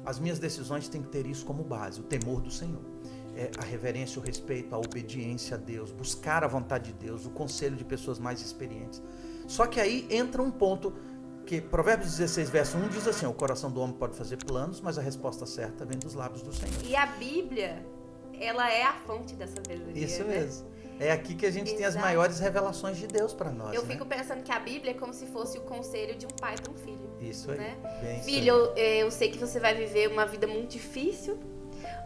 as minhas decisões têm que ter isso como base, o temor do Senhor. A reverência, o respeito, a obediência a Deus, buscar a vontade de Deus, o conselho de pessoas mais experientes. Só que aí entra um ponto que Provérbios 16, verso 1 diz assim: o coração do homem pode fazer planos, mas a resposta certa vem dos lábios do Senhor. E a Bíblia, ela é a fonte dessa sabedoria. Isso né? mesmo. É aqui que a gente tem as maiores revelações de Deus para nós. Eu fico pensando que a Bíblia é como se fosse o conselho de um pai para um filho. Isso aí. Né? Bem Filho, isso aí. eu sei que você vai viver uma vida muito difícil,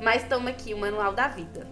mas toma aqui o manual da vida.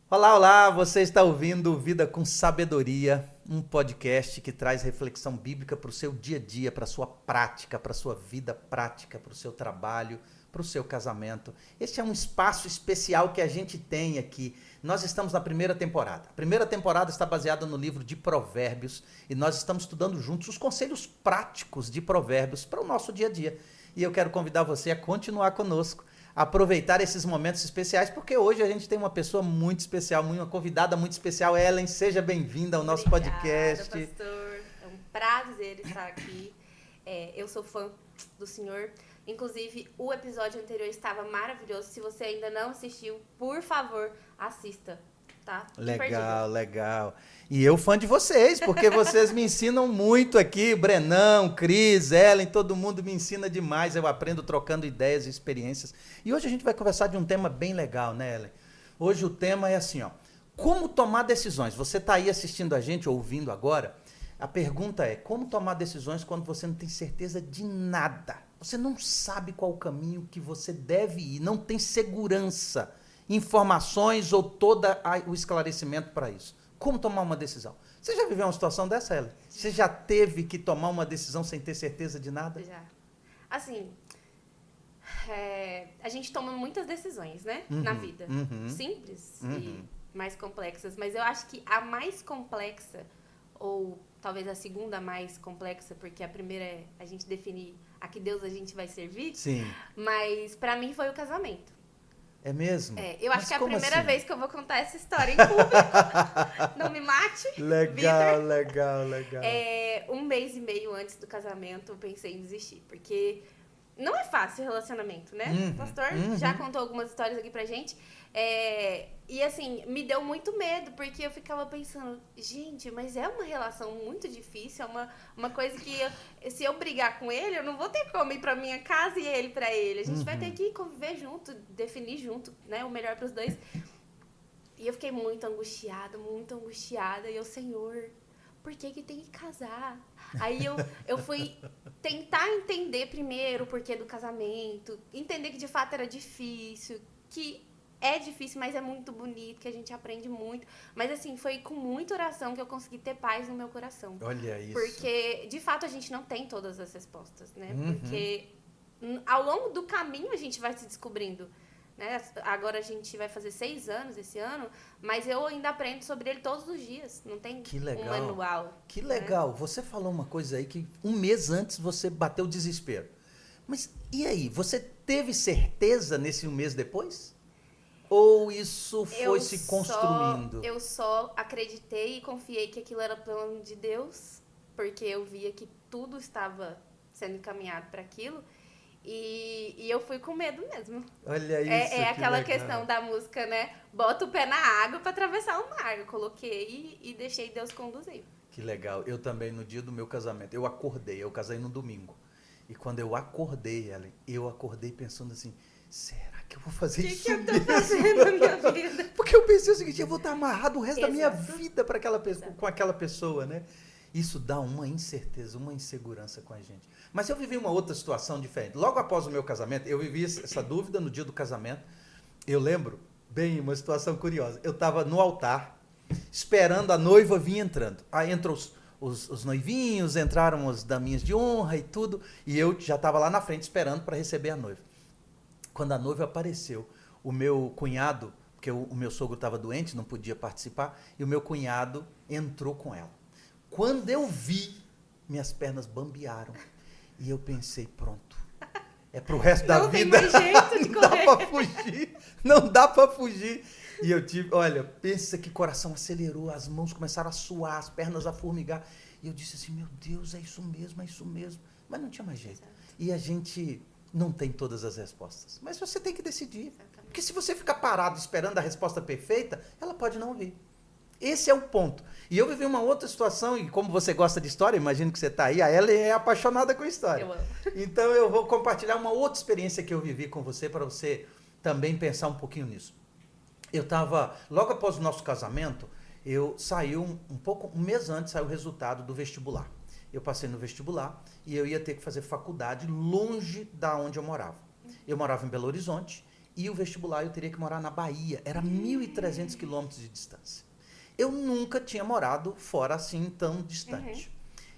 Olá, olá! Você está ouvindo Vida com Sabedoria, um podcast que traz reflexão bíblica para o seu dia a dia, para a sua prática, para a sua vida prática, para o seu trabalho, para o seu casamento. Este é um espaço especial que a gente tem aqui. Nós estamos na primeira temporada. A primeira temporada está baseada no livro de Provérbios e nós estamos estudando juntos os conselhos práticos de Provérbios para o nosso dia a dia. E eu quero convidar você a continuar conosco, aproveitar esses momentos especiais, porque hoje a gente tem uma pessoa muito especial, uma convidada muito especial. Ellen, seja bem-vinda ao nosso podcast. Obrigada, pastor. É um prazer estar aqui. Eu sou fã do senhor. Inclusive, o episódio anterior estava maravilhoso. Se você ainda não assistiu, por favor, assista. Tá? Legal, legal. E eu fã de vocês, porque vocês me ensinam muito aqui. Brenão, Cris, Ellen, todo mundo me ensina demais. Eu aprendo trocando ideias e experiências. E hoje a gente vai conversar de um tema bem legal, né, Ellen? Hoje o tema é assim, ó. Como tomar decisões? Você está aí assistindo a gente, ouvindo agora. A pergunta é, como tomar decisões quando você não tem certeza de nada? Você não sabe qual o caminho que você deve ir, não tem segurança, informações ou todo o esclarecimento para isso. Como tomar uma decisão? Você já viveu uma situação dessa, Ellen? Você já teve que tomar uma decisão sem ter certeza de nada? Já. Assim, a gente toma muitas decisões, né? Na vida. Simples e mais complexas. Mas eu acho que a mais complexa, ou talvez a segunda mais complexa, porque a primeira é a gente definir a que Deus a gente vai servir. Sim. Mas pra mim foi o casamento. É mesmo? Eu acho que é a primeira assim? vez que eu vou contar essa história em público. Não me mate. Legal, Vitor. legal. 1 mês e meio antes do casamento, eu pensei em desistir. Porque não é fácil o relacionamento, né? O pastor já contou algumas histórias aqui pra gente. E assim, me deu muito medo, porque eu ficava pensando, gente, mas é uma relação muito difícil, é uma coisa que se eu brigar com ele, eu não vou ter como ir pra minha casa e ele pra ele. A gente vai ter que conviver junto, definir junto, né, o melhor pros dois. E eu fiquei muito angustiada, e eu, Senhor, por que tem que casar? Aí eu fui tentar entender primeiro o porquê do casamento, entender que de fato era difícil, que é difícil, mas é muito bonito, que a gente aprende muito. Mas assim, foi com muita oração que eu consegui ter paz no meu coração. Olha isso. Porque, de fato, a gente não tem todas as respostas, né? Porque ao longo do caminho a gente vai se descobrindo, né? Agora a gente vai fazer 6 anos esse ano, mas eu ainda aprendo sobre ele todos os dias. Não tem um manual. Que legal. Né? Você falou uma coisa aí que 1 mês antes você bateu o desespero. Mas e aí? Você teve certeza nesse 1 mês depois? Ou isso foi se construindo? Eu só acreditei e confiei que aquilo era plano de Deus, porque eu via que tudo estava sendo encaminhado para aquilo. E eu fui com medo mesmo. Olha isso, É aquela legal. questão da música, né? Bota o pé na água para atravessar o mar. Eu coloquei e deixei Deus conduzir. Que legal. Eu também, no dia do meu casamento, eu casei no domingo. E quando eu acordei, Ellen, eu acordei pensando assim, será que eu vou fazer isso que eu tô fazendo na minha vida? Porque eu pensei o seguinte, eu vou estar amarrado o resto da minha vida para com aquela pessoa, né? Isso dá uma incerteza, uma insegurança com a gente. Mas eu vivi uma outra situação diferente. Logo após o meu casamento, eu vivi essa dúvida no dia do casamento. Eu lembro bem uma situação curiosa. Eu estava no altar, esperando a noiva vir entrando. Aí entrou os noivinhos, entraram as daminhas de honra e tudo, e eu já estava lá na frente esperando para receber a noiva. Quando a noiva apareceu, o meu cunhado, porque o meu sogro estava doente, não podia participar, e o meu cunhado entrou com ela. Quando eu vi, minhas pernas bambearam. E eu pensei, pronto. É pro resto da Não tem vida. mais jeito de Não dá correr. pra fugir. Não dá pra fugir. E eu tive, olha, pensa que o coração acelerou, as mãos começaram a suar, as pernas a formigar. E eu disse assim, meu Deus, é isso mesmo, é isso mesmo. Mas não tinha mais jeito. Exato. E a gente não tem todas as respostas. Mas você tem que decidir. Exatamente. Porque se você ficar parado esperando a resposta perfeita, ela pode não vir. Esse é o ponto. E eu vivi uma outra situação, e como você gosta de história, imagino que você está aí, a Ellen é apaixonada com história. Eu amo. Então eu vou compartilhar uma outra experiência que eu vivi com você, para você também pensar um pouquinho nisso. Eu estava, logo após o nosso casamento, eu saí um mês antes, saiu o resultado do vestibular. Eu passei no vestibular e eu ia ter que fazer faculdade longe da onde eu morava. Eu morava em Belo Horizonte e o vestibular eu teria que morar na Bahia. Era 1.300 quilômetros de distância. Eu nunca tinha morado fora assim tão distante.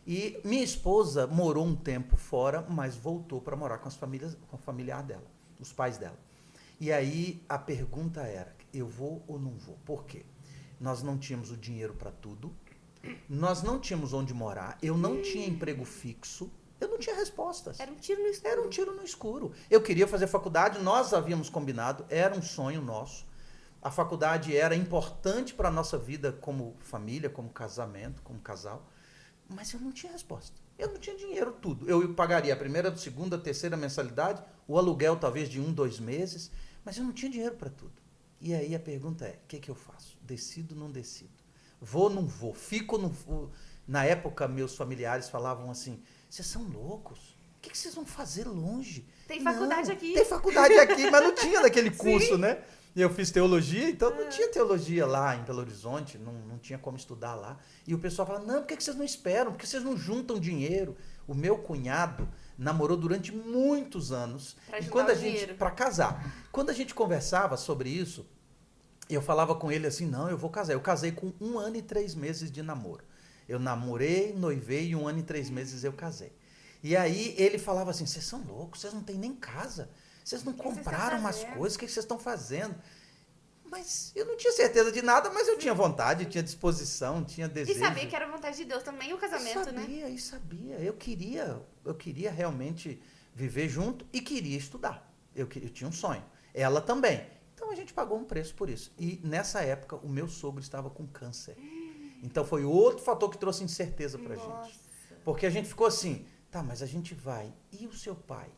E minha esposa morou um tempo fora, mas voltou para morar com o familiar dela, os pais dela. E aí a pergunta era, eu vou ou não vou? Por quê? Nós não tínhamos o dinheiro para tudo, nós não tínhamos onde morar, eu não tinha emprego fixo, eu não tinha respostas. Era um tiro no escuro. Era um tiro no escuro. Eu queria fazer faculdade, nós havíamos combinado, era um sonho nosso. A faculdade era importante para a nossa vida como família, como casamento, como casal, mas eu não tinha resposta. Eu não tinha dinheiro, tudo. Eu pagaria a primeira, segunda, terceira mensalidade, o aluguel talvez de 1, 2 meses, mas eu não tinha dinheiro para tudo. E aí a pergunta é, o que eu faço? Decido ou não decido? Vou ou não vou? Fico ou não vou? Na época, meus familiares falavam assim, vocês são loucos? O que vocês vão fazer longe? Tem faculdade Não, aqui. Tem faculdade aqui, mas não tinha daquele curso, Sim. né? E eu fiz teologia, então não tinha teologia lá em Belo Horizonte, não tinha como estudar lá. E o pessoal fala, não, por que vocês não esperam? Por que vocês não juntam dinheiro? O meu cunhado namorou durante muitos anos. Pra E juntar quando o a gente, dinheiro. para casar, quando a gente conversava sobre isso, eu falava com ele assim, não, eu vou casar. Eu casei com 1 ano e 3 meses de namoro. Eu namorei, noivei e 1 ano e 3 meses eu casei. E aí ele falava assim, vocês são loucos, vocês não têm nem casa. Vocês não compraram umas coisas, o que vocês estão fazendo? Mas eu não tinha certeza de nada, mas eu tinha vontade, tinha disposição, tinha desejo. E sabia que era vontade de Deus também o casamento, né? Sabia. Eu queria realmente viver junto e queria estudar. Eu tinha um sonho. Ela também. Então a gente pagou um preço por isso. E nessa época o meu sogro estava com câncer. Então foi outro fator que trouxe incerteza pra gente. Porque a gente ficou assim, tá, mas a gente vai. E o seu pai?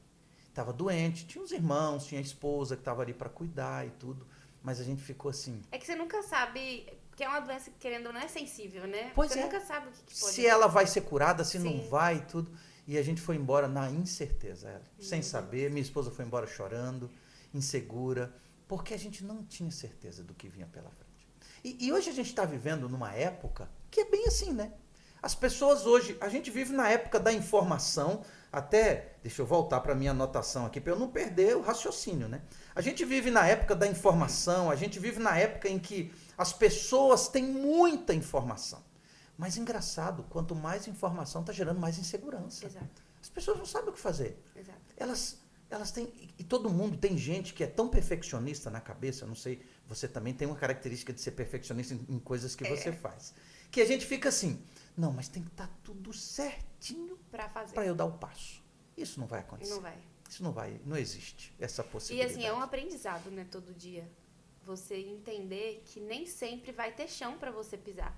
Estava doente, tinha os irmãos, tinha a esposa que estava ali para cuidar e tudo, mas a gente ficou assim. É que você nunca sabe, porque é uma doença que, querendo ou não, é sensível, né? Pois você é. nunca sabe o que pode Se ela vai ser curada, se Sim. não vai e tudo. E a gente foi embora na incerteza, sem saber. Minha esposa foi embora chorando, insegura, porque a gente não tinha certeza do que vinha pela frente. E hoje a gente está vivendo numa época que é bem assim, né? As pessoas hoje, a gente vive na época da informação, até, deixa eu voltar para a minha anotação aqui, para eu não perder o raciocínio, né? A gente vive na época da informação, a gente vive na época em que as pessoas têm muita informação. Mas engraçado, quanto mais informação está gerando mais insegurança. Exato. As pessoas não sabem o que fazer. Exato. Elas têm, e todo mundo, tem gente que é tão perfeccionista na cabeça, eu não sei, você também tem uma característica de ser perfeccionista em coisas que você faz. Que a gente fica assim, não, mas tem que estar tudo certinho Pra fazer. para eu dar o passo. Isso não vai acontecer. Não vai. Isso não existe essa E possibilidade. assim, é um aprendizado, né, todo dia. Você entender que nem sempre vai ter chão pra você pisar.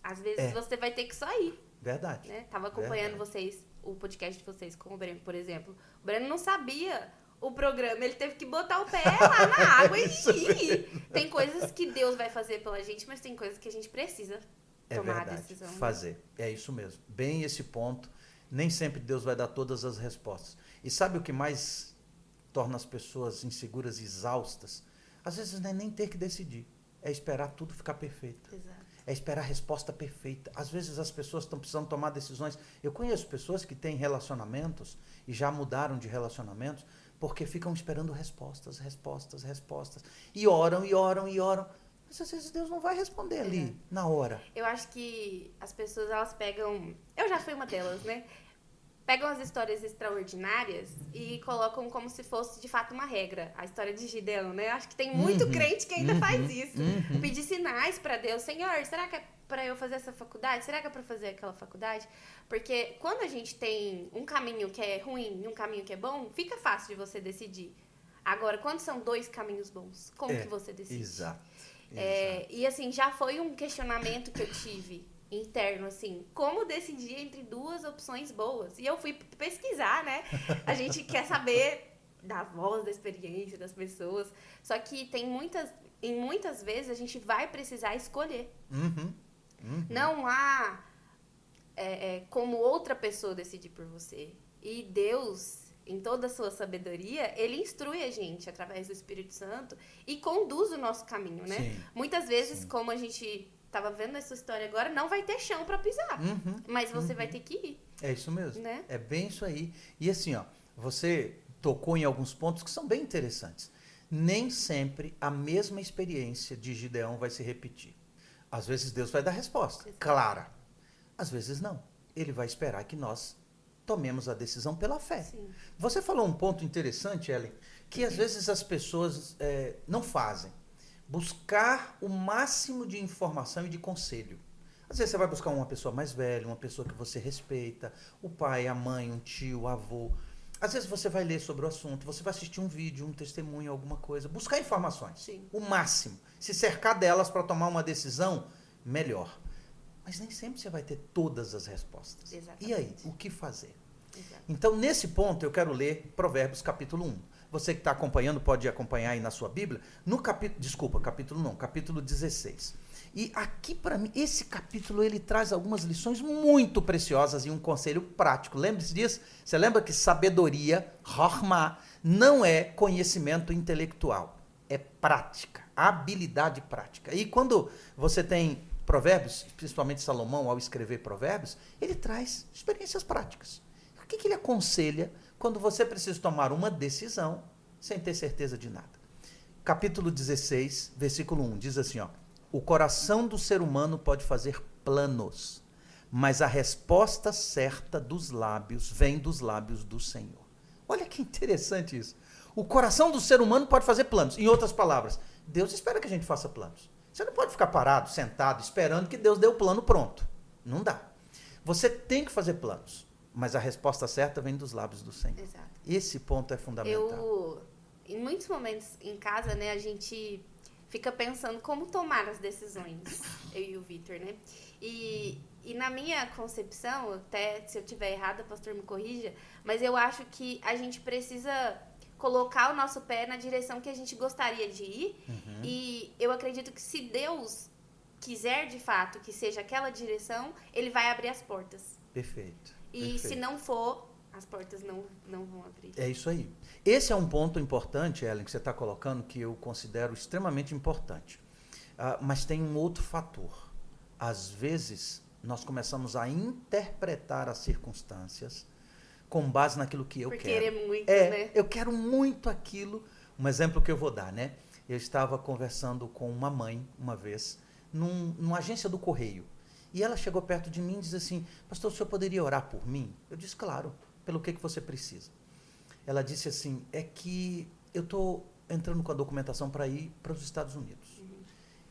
Às vezes você vai ter que sair. Verdade. Né? Tava acompanhando vocês, o podcast de vocês com o Breno, por exemplo. O Breno não sabia o programa, ele teve que botar o pé lá na água e ir. Tem coisas que Deus vai fazer pela gente, mas tem coisas que a gente precisa tomar a decisão. Fazer. Né? É isso mesmo. Bem esse ponto. Nem sempre Deus vai dar todas as respostas. E sabe o que mais torna as pessoas inseguras e exaustas? Às vezes não é nem ter que decidir. É esperar tudo ficar perfeito. Exato. É esperar a resposta perfeita. Às vezes as pessoas estão precisando tomar decisões. Eu conheço pessoas que têm relacionamentos e já mudaram de relacionamentos porque ficam esperando respostas. E oram. Mas às vezes Deus não vai responder ali, na hora. Eu acho que as pessoas, elas pegam... Eu já fui uma delas, né? Pegam as histórias extraordinárias e colocam como se fosse, de fato, uma regra. A história de Gideão, né? Acho que tem muito crente que ainda faz isso. Pedir sinais pra Deus. Senhor, será que é pra eu fazer essa faculdade? Será que é pra fazer aquela faculdade? Porque quando a gente tem um caminho que é ruim e um caminho que é bom, fica fácil de você decidir. Agora, quando são 2 caminhos bons, como que você decide? Exato. E assim, já foi um questionamento que eu tive interno, assim, como decidir entre 2 opções boas? E eu fui pesquisar, né? A gente quer saber da voz, da experiência das pessoas. Só que muitas vezes a gente vai precisar escolher. Não há como outra pessoa decidir por você. E Deus, em toda a sua sabedoria, ele instrui a gente através do Espírito Santo e conduz o nosso caminho, né? Sim. Muitas vezes, como a gente estava vendo essa história agora, não vai ter chão para pisar. Mas você vai ter que ir. É isso mesmo. Né? É bem isso aí. E assim, ó, você tocou em alguns pontos que são bem interessantes. Nem sempre a mesma experiência de Gideão vai se repetir. Às vezes Deus vai dar resposta, clara. Às vezes não. Ele vai esperar que nós tomemos a decisão pela fé. Sim. Você falou um ponto interessante, Ellen, que às vezes as pessoas não fazem. Buscar o máximo de informação e de conselho. Às vezes você vai buscar uma pessoa mais velha, uma pessoa que você respeita, o pai, a mãe, um tio, o avô. Às vezes você vai ler sobre o assunto, você vai assistir um vídeo, um testemunho, alguma coisa. Buscar informações. Sim. O máximo. Se cercar delas para tomar uma decisão, melhor. Mas nem sempre você vai ter todas as respostas. Exatamente. E aí, o que fazer? Exato. Então, nesse ponto, eu quero ler Provérbios capítulo 1. Você que está acompanhando pode acompanhar aí na sua Bíblia. No capítulo 16. E aqui, para mim, esse capítulo, ele traz algumas lições muito preciosas e um conselho prático. Lembre-se disso? Você lembra que sabedoria, Chokhmah, não é conhecimento intelectual. É prática, habilidade prática. E quando você tem Provérbios, principalmente Salomão, ao escrever Provérbios, ele traz experiências práticas. O que ele aconselha quando você precisa tomar uma decisão sem ter certeza de nada? Capítulo 16, versículo 1, diz assim, ó: o coração do ser humano pode fazer planos, mas a resposta certa dos lábios vem dos lábios do Senhor. Olha que interessante isso. O coração do ser humano pode fazer planos. Em outras palavras, Deus espera que a gente faça planos. Você não pode ficar parado, sentado, esperando que Deus dê o plano pronto. Não dá. Você tem que fazer planos, mas a resposta certa vem dos lábios do Senhor. Exato. Esse ponto é fundamental. Em muitos momentos em casa, né, a gente fica pensando como tomar as decisões, eu e o Vitor, né? E na minha concepção, até se eu estiver errada, pastor me corrija, mas eu acho que a gente precisa colocar o nosso pé na direção que a gente gostaria de ir. E eu acredito que se Deus quiser de fato que seja aquela direção, ele vai abrir as portas. Perfeito. E se não for, as portas não vão abrir. É isso aí. Esse é um ponto importante, Ellen, que você está colocando, que eu considero extremamente importante. Mas tem um outro fator. Às vezes, nós começamos a interpretar as circunstâncias com base naquilo que eu Por quero. querer muito, né? Eu quero muito aquilo. Um exemplo que eu vou dar, né? Eu estava conversando com uma mãe, uma vez, numa agência do Correio. E ela chegou perto de mim e disse assim: pastor, o senhor poderia orar por mim? Eu disse, claro. Pelo que você precisa? Ela disse assim, é que eu estou entrando com a documentação para ir para os Estados Unidos.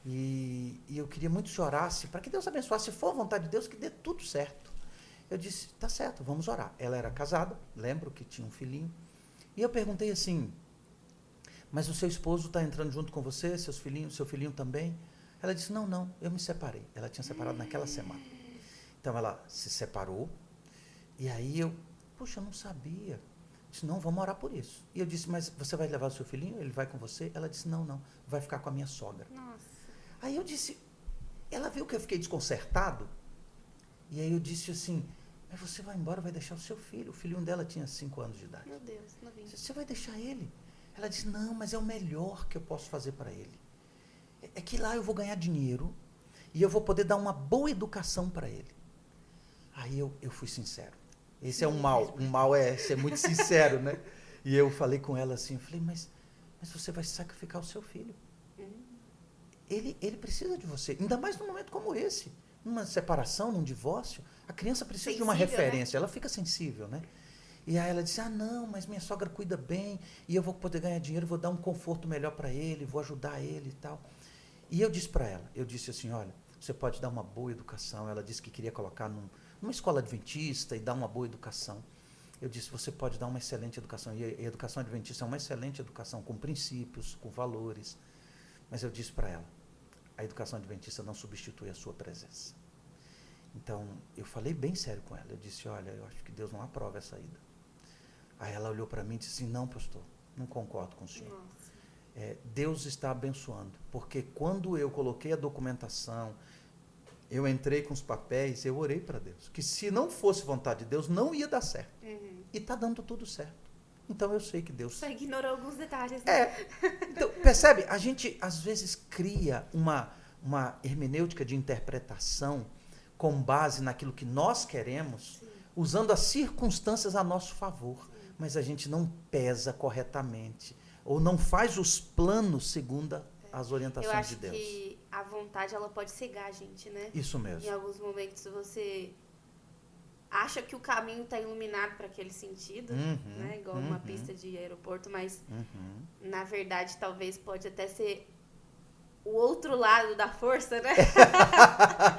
E eu queria muito que o senhor orasse, para que Deus abençoasse, se for a vontade de Deus, que dê tudo certo. Eu disse, tá certo, vamos orar. Ela era casada, lembro que tinha um filhinho. E eu perguntei assim, mas o seu esposo está entrando junto com você, seu filhinho também? Ela disse, não, eu me separei. Ela tinha separado naquela semana. Então ela se separou, e aí poxa, eu não sabia. Eu disse, não, vamos orar por isso. E eu disse, mas você vai levar o seu filhinho? Ele vai com você? Ela disse, não, vai ficar com a minha sogra. Nossa. Aí eu disse, ela viu que eu fiquei desconcertado, e aí eu disse assim, mas você vai embora, vai deixar o seu filho. O filhinho dela tinha 5 anos de idade. Meu Deus, não vim. Você vai deixar ele? Ela disse, não, mas é o melhor que eu posso fazer para ele. É que lá eu vou ganhar dinheiro, e eu vou poder dar uma boa educação para ele. Aí eu fui sincero. Esse é um mal. Um mal é ser muito sincero, né? E eu falei com ela assim, eu falei, mas você vai sacrificar o seu filho. Ele precisa de você. Ainda mais num momento como esse. Numa separação, num divórcio, a criança precisa sensível, de uma referência. Né? Ela fica sensível, né? E aí ela disse, não, mas minha sogra cuida bem, e eu vou poder ganhar dinheiro, vou dar um conforto melhor para ele, vou ajudar ele e tal. E eu disse para ela, eu disse assim, olha, você pode dar uma boa educação. Ela disse que queria colocar numa escola adventista e dar uma boa educação. Eu disse, você pode dar uma excelente educação. E a educação adventista é uma excelente educação, com princípios, com valores. Mas eu disse para ela, a educação adventista não substitui a sua presença. Então, eu falei bem sério com ela. Eu disse, olha, eu acho que Deus não aprova essa ida. Aí ela olhou para mim e disse assim, não, pastor, não concordo com o senhor. Deus está abençoando. Porque quando eu coloquei a documentação, eu entrei com os papéis, eu orei para Deus. Que se não fosse vontade de Deus, não ia dar certo. E está dando tudo certo. Então eu sei que Deus... Só ignorou alguns detalhes, né? Então, percebe? A gente, às vezes, cria uma hermenêutica de interpretação com base naquilo que nós queremos, sim, usando as circunstâncias a nosso favor. Sim. Mas a gente não pesa corretamente, ou não faz os planos segundo as orientações de Deus. Eu acho que a vontade, ela pode cegar a gente, né? Isso mesmo. Em alguns momentos você acha que o caminho está iluminado para aquele sentido, né? Igual uma pista de aeroporto, mas na verdade talvez pode até ser o outro lado da força, né?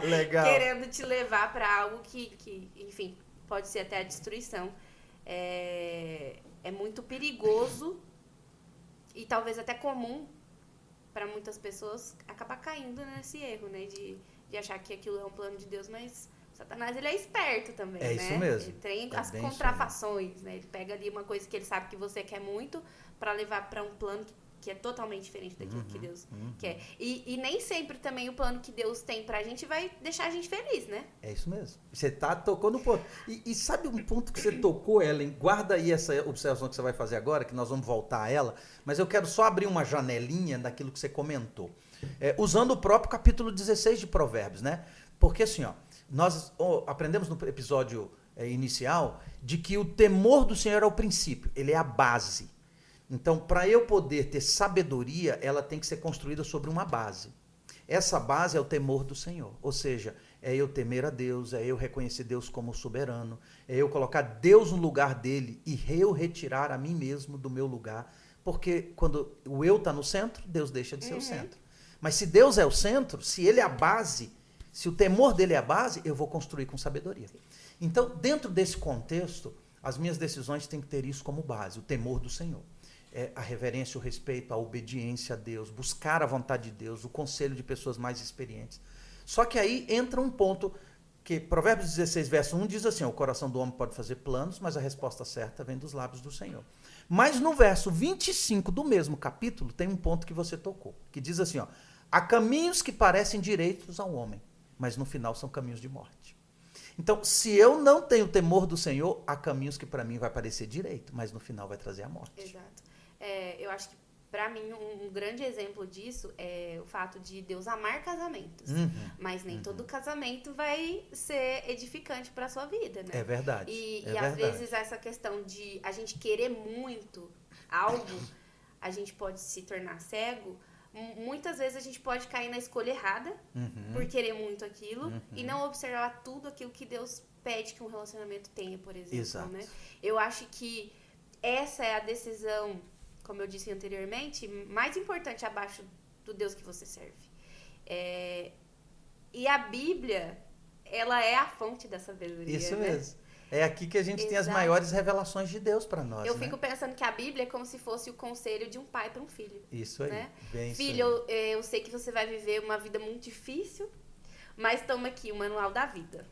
Legal. Querendo te levar para algo que, enfim, pode ser até a destruição. É muito perigoso e talvez até comum para muitas pessoas acabar caindo nesse erro, né? De achar que aquilo é um plano de Deus, mas Satanás, ele é esperto também, né? É isso mesmo. Ele tem as contrafações, né? Ele pega ali uma coisa que ele sabe que você quer muito para levar para um plano que é totalmente diferente daquilo que Deus quer. E nem sempre também o plano que Deus tem pra gente vai deixar a gente feliz, né? É isso mesmo. Você tocou no ponto. E sabe um ponto que você tocou, Ellen? Guarda aí essa observação que você vai fazer agora, que nós vamos voltar a ela, mas eu quero só abrir uma janelinha daquilo que você comentou. Usando o próprio capítulo 16 de Provérbios, né? Porque assim, nós aprendemos no episódio inicial de que o temor do Senhor é o princípio, ele é a base. Então, para eu poder ter sabedoria, ela tem que ser construída sobre uma base. Essa base é o temor do Senhor. Ou seja, é eu temer a Deus, é eu reconhecer Deus como soberano, é eu colocar Deus no lugar dele e eu retirar a mim mesmo do meu lugar. Porque quando o eu está no centro, Deus deixa de ser o centro. Mas se Deus é o centro, se ele é a base, se o temor dele é a base, eu vou construir com sabedoria. Então, dentro desse contexto, as minhas decisões têm que ter isso como base, o temor do Senhor. A reverência, o respeito, a obediência a Deus, buscar a vontade de Deus, o conselho de pessoas mais experientes. Só que aí entra um ponto que Provérbios 16, verso 1 diz assim, o coração do homem pode fazer planos, mas a resposta certa vem dos lábios do Senhor. Mas no verso 25 do mesmo capítulo tem um ponto que você tocou, que diz assim, há caminhos que parecem direitos ao homem, mas no final são caminhos de morte. Então, se eu não tenho temor do Senhor, há caminhos que para mim vai parecer direito, mas no final vai trazer a morte. Exato. Eu acho que, pra mim, um grande exemplo disso é o fato de Deus amar casamentos. Mas nem todo casamento vai ser edificante pra sua vida, né? É verdade. E às vezes essa questão de a gente querer muito algo, a gente pode se tornar cego. Muitas vezes a gente pode cair na escolha errada por querer muito aquilo e não observar tudo aquilo que Deus pede que um relacionamento tenha, por exemplo. Exato. Né? Eu acho que essa é a decisão, como eu disse anteriormente, mais importante abaixo do Deus que você serve. E a Bíblia, ela é a fonte da sabedoria. Isso mesmo. É aqui que a gente tem as maiores revelações de Deus para nós. Eu fico pensando que a Bíblia é como se fosse o conselho de um pai para um filho. Isso aí. Né? Bem filho, isso aí. Eu sei que você vai viver uma vida muito difícil, mas toma aqui o manual da vida.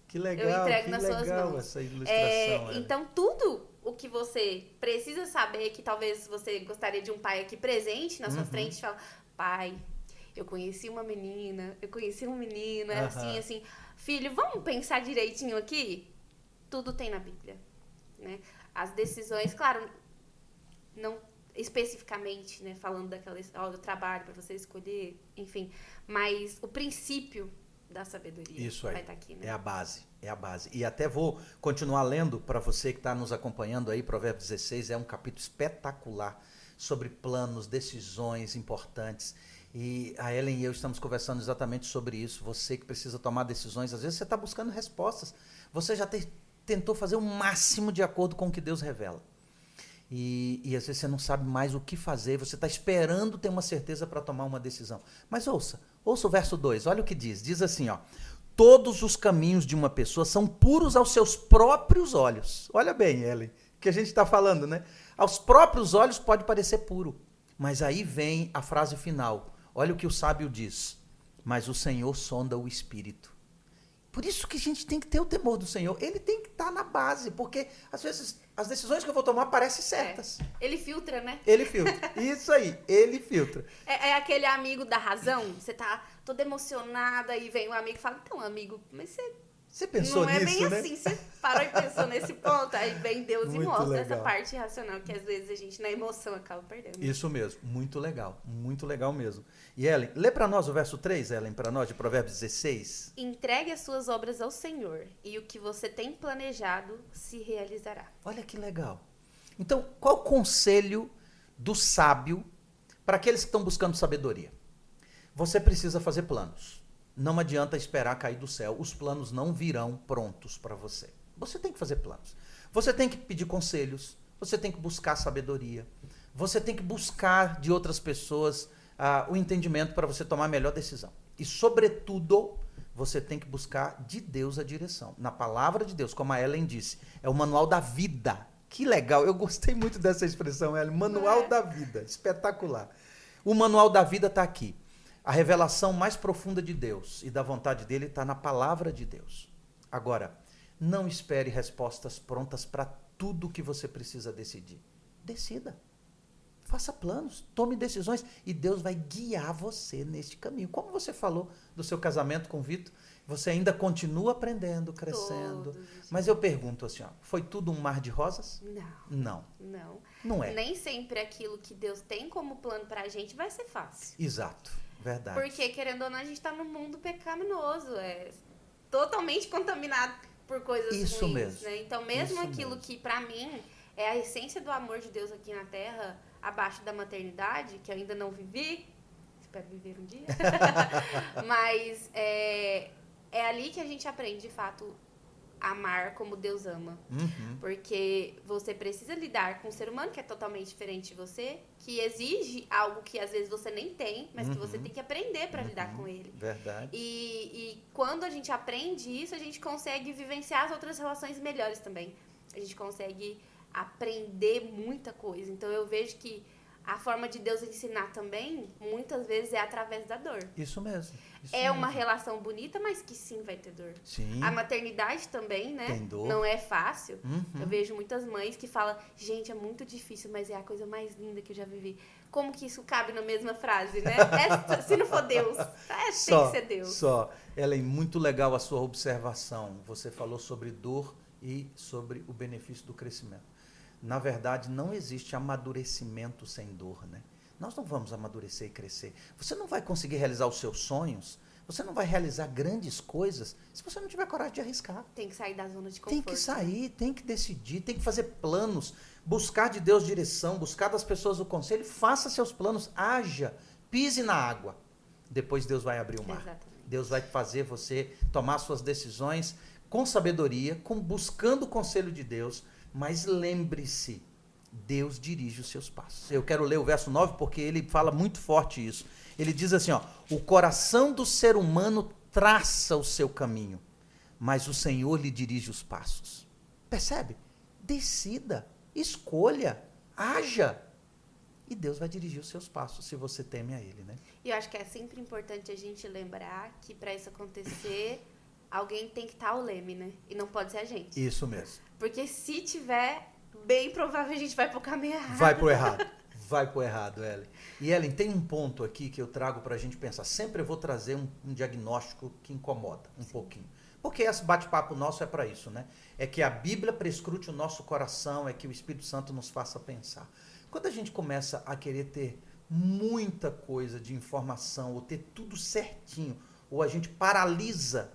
Que legal, eu entrego nas suas mãos. Essa ilustração. Então, tudo o que você precisa saber, que talvez você gostaria de um pai aqui presente na sua frente, fala, pai, eu conheci uma menina, eu conheci um menino, assim, filho, vamos pensar direitinho aqui? Tudo tem na Bíblia, né? As decisões, claro, não especificamente, né, falando daquela do trabalho para você escolher, enfim, mas o princípio da sabedoria isso aí vai estar aqui, né? É a base. E até vou continuar lendo para você que está nos acompanhando aí, Provérbios 16 é um capítulo espetacular sobre planos, decisões importantes. E a Ellen e eu estamos conversando exatamente sobre isso. Você que precisa tomar decisões, às vezes você está buscando respostas. Você já tentou fazer o máximo de acordo com o que Deus revela. E às vezes você não sabe mais o que fazer, você está esperando ter uma certeza para tomar uma decisão. Mas ouça, Ouça o verso 2, olha o que diz. Diz assim, ó. Todos os caminhos de uma pessoa são puros aos seus próprios olhos. Olha bem, Ellen, o que a gente está falando, né? Aos próprios olhos pode parecer puro. Mas aí vem a frase final. Olha o que o sábio diz. Mas o Senhor sonda o espírito. Por isso que a gente tem que ter o temor do Senhor. Ele tem que estar na base, porque às vezes as decisões que eu vou tomar parecem certas. Ele filtra, né? Ele filtra. Isso aí, ele filtra. É aquele amigo da razão. Você tá toda emocionada e vem um amigo e fala, então, amigo, mas você pensou não nisso, é bem né? assim, você parou e pensou nesse ponto. Aí vem Deus Muito e mostra legal. essa parte racional que às vezes a gente na emoção acaba perdendo. Isso mesmo, muito legal mesmo. E Ellen, lê para nós o verso 3, Ellen, para nós, de Provérbios 16. Entregue as suas obras ao Senhor e o que você tem planejado se realizará. Olha que legal. Então, qual o conselho do sábio para aqueles que estão buscando sabedoria? Você precisa fazer planos. Não adianta esperar cair do céu. Os planos não virão prontos para você. Você tem que fazer planos. Você tem que pedir conselhos. Você tem que buscar sabedoria. Você tem que buscar de outras pessoas o entendimento para você tomar a melhor decisão. E, sobretudo, você tem que buscar de Deus a direção. Na palavra de Deus, como a Ellen disse, é o manual da vida. Que legal. Eu gostei muito dessa expressão, Ellen. Manual da vida. Espetacular. O manual da vida está aqui. A revelação mais profunda de Deus e da vontade dele está na palavra de Deus. Agora, não espere respostas prontas para tudo que você precisa decidir. Decida. Faça planos, tome decisões e Deus vai guiar você neste caminho. Como você falou do seu casamento com o Vitor, você ainda continua aprendendo, crescendo. Mas eu pergunto assim, ó, foi tudo um mar de rosas? Não. Não é. Nem sempre aquilo que Deus tem como plano pra gente vai ser fácil. Exato. Verdade. Porque, querendo ou não, a gente tá num mundo pecaminoso, totalmente contaminado por coisas Isso ruins, mesmo. né? Então, mesmo Isso aquilo mesmo. que, pra mim, é a essência do amor de Deus aqui na Terra, abaixo da maternidade, que eu ainda não vivi, espero viver um dia, mas é ali que a gente aprende, de fato, a amar como Deus ama. Uhum. Porque você precisa lidar com um ser humano que é totalmente diferente de você, que exige algo que às vezes você nem tem, mas que você tem que aprender para lidar com ele. Verdade. E quando a gente aprende isso, a gente consegue vivenciar as outras relações melhores também. A gente consegue aprender muita coisa. Então eu vejo que a forma de Deus ensinar também, muitas vezes, é através da dor. Isso mesmo. Uma relação bonita, mas que sim vai ter dor. Sim. A maternidade também, né? Tem dor. Não é fácil. Uhum. Eu vejo muitas mães que falam, gente, é muito difícil, mas é a coisa mais linda que eu já vivi. Como que isso cabe na mesma frase, né? Se não for Deus, tem que ser Deus. Ellen, muito legal a sua observação. Você falou sobre dor e sobre o benefício do crescimento. Na verdade, não existe amadurecimento sem dor, né? Nós não vamos amadurecer e crescer. Você não vai conseguir realizar os seus sonhos, você não vai realizar grandes coisas se você não tiver coragem de arriscar. Tem que sair da zona de conforto. Tem que sair, tem que decidir, tem que fazer planos, buscar de Deus direção, buscar das pessoas o conselho, faça seus planos, haja, pise na água. Depois Deus vai abrir o mar. Exatamente. Deus vai fazer você tomar suas decisões com sabedoria, buscando o conselho de Deus. Mas lembre-se, Deus dirige os seus passos. Eu quero ler o verso 9 porque ele fala muito forte isso. Ele diz assim, ó, o coração do ser humano traça o seu caminho, mas o Senhor lhe dirige os passos. Percebe? Decida, escolha, haja. E Deus vai dirigir os seus passos se você teme a Ele, né? E eu acho que é sempre importante a gente lembrar que para isso acontecer, alguém tem que estar ao leme, né? E não pode ser a gente. Isso mesmo. Porque se tiver, bem provável a gente vai pro caminho errado. Vai pro errado. Vai pro errado, Ellen. E Ellen, tem um ponto aqui que eu trago pra gente pensar. Sempre eu vou trazer um diagnóstico que incomoda um pouquinho. Porque esse bate-papo nosso é para isso, né? É que a Bíblia prescrute o nosso coração, é que o Espírito Santo nos faça pensar. Quando a gente começa a querer ter muita coisa de informação, ou ter tudo certinho, ou a gente paralisa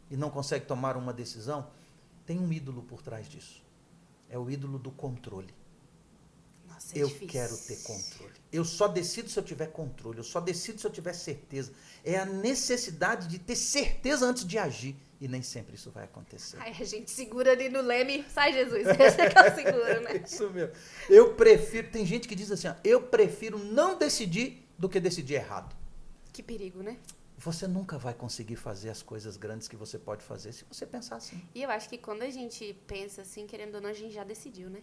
e não consegue tomar uma decisão, tem um ídolo por trás disso. É o ídolo do controle. Nossa, eu difícil. Quero ter controle. Eu só decido se eu tiver controle. Eu só decido se eu tiver certeza. É a necessidade de ter certeza antes de agir. E nem sempre isso vai acontecer. Aí a gente segura ali no leme. Sai, Jesus. Deixa que eu seguro, né? Isso mesmo. Eu prefiro... Tem gente que diz assim, ó, eu prefiro não decidir do que decidir errado. Que perigo, né? você nunca vai conseguir fazer as coisas grandes que você pode fazer se você pensar assim. E eu acho que quando a gente pensa assim, querendo ou não, a gente já decidiu, né?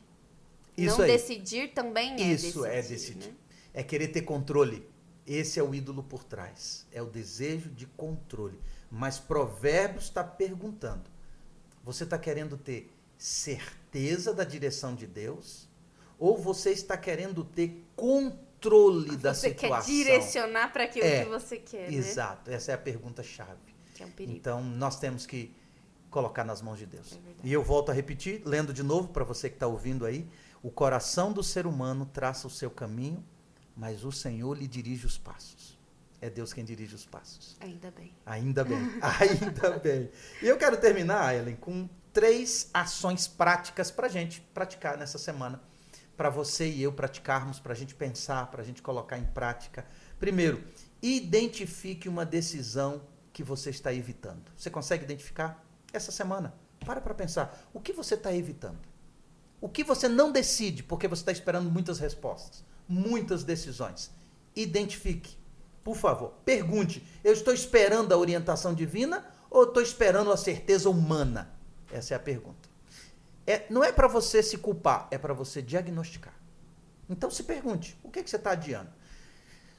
Isso não aí. decidir também é Isso decidir. é decidir. Né? É querer ter controle. Esse é o ídolo por trás. É o desejo de controle. Mas Provérbios está perguntando: você está querendo ter certeza da direção de Deus? Ou você está querendo ter controle da situação? Você quer direcionar para aquilo que você quer, né? Exato. Essa é a pergunta-chave. Que é um perigo. Então, nós temos que colocar nas mãos de Deus. É E eu volto a repetir, lendo de novo para você que está ouvindo aí: o coração do ser humano traça o seu caminho, mas o Senhor lhe dirige os passos. É Deus quem dirige os passos. Ainda bem. Ainda bem, ainda bem. E eu quero terminar, Ellen, com 3 ações práticas para a gente praticar nessa semana. Para você e eu praticarmos, para a gente pensar, para a gente colocar em prática. Primeiro, identifique uma decisão que você está evitando. Você consegue identificar? Essa semana, para pensar. O que você está evitando? O que você não decide porque você está esperando muitas respostas, muitas decisões? Identifique. Por favor, pergunte: eu estou esperando a orientação divina ou estou esperando a certeza humana? Essa é a pergunta. Não é para você se culpar, é para você diagnosticar. Então se pergunte: o que você está adiando?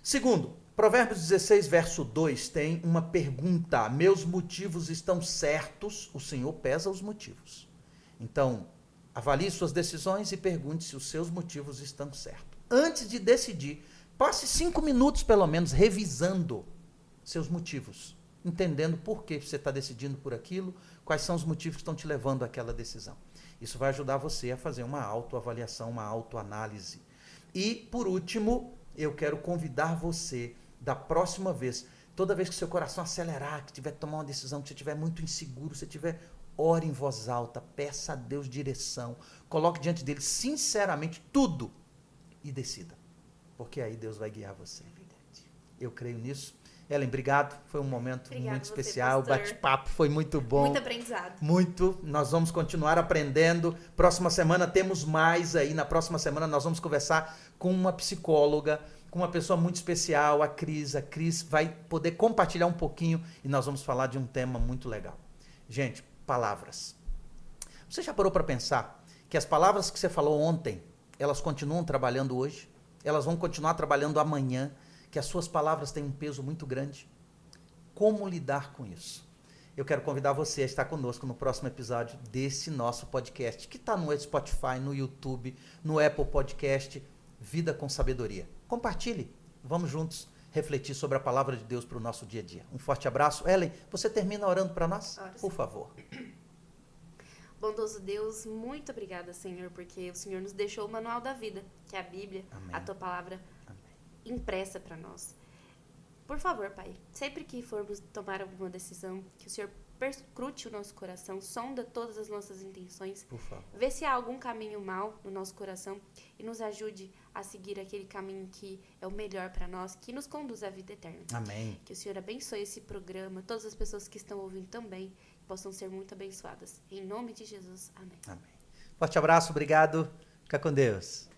Segundo, Provérbios 16, verso 2 tem uma pergunta: meus motivos estão certos? O Senhor pesa os motivos. Então, avalie suas decisões e pergunte se os seus motivos estão certos. Antes de decidir, passe 5 minutos, pelo menos, revisando seus motivos, entendendo por que você está decidindo por aquilo, quais são os motivos que estão te levando àquela decisão. Isso vai ajudar você a fazer uma autoavaliação, uma autoanálise. E, por último, eu quero convidar você, da próxima vez, toda vez que seu coração acelerar, que tiver que tomar uma decisão, que você estiver muito inseguro, se tiver, ore em voz alta, peça a Deus direção, coloque diante dele sinceramente tudo e decida. Porque aí Deus vai guiar você. É verdade. Eu creio nisso. Ellen, obrigado. Foi um momento muito você, especial. O pastor. bate-papo foi muito bom. Muito aprendizado. Muito. Nós vamos continuar aprendendo. Próxima semana temos mais aí. Na próxima semana nós vamos conversar com uma psicóloga, com uma pessoa muito especial, a Cris. A Cris vai poder compartilhar um pouquinho e nós vamos falar de um tema muito legal. Gente, palavras. Você já parou para pensar que as palavras que você falou ontem, elas continuam trabalhando hoje? Elas vão continuar trabalhando amanhã? Que as suas palavras têm um peso muito grande? Como lidar com isso? Eu quero convidar você a estar conosco no próximo episódio desse nosso podcast, que está no Spotify, no YouTube, no Apple Podcast, Vida com Sabedoria. Compartilhe, vamos juntos refletir sobre a palavra de Deus para o nosso dia a dia. Um forte abraço. Ellen, você termina orando para nós? Por favor. Bondoso Deus, muito obrigada, Senhor, porque o Senhor nos deixou o manual da vida, que é a Bíblia, Amém. a Tua palavra impressa para nós. Por favor, Pai, sempre que formos tomar alguma decisão, que o Senhor perscrute o nosso coração, sonda todas as nossas intenções, Por favor. vê se há algum caminho mau no nosso coração e nos ajude a seguir aquele caminho que é o melhor para nós, que nos conduz à vida eterna. Amém. Que o Senhor abençoe esse programa, todas as pessoas que estão ouvindo também possam ser muito abençoadas. Em nome de Jesus, amém. Amém. Forte abraço, obrigado. Fica com Deus.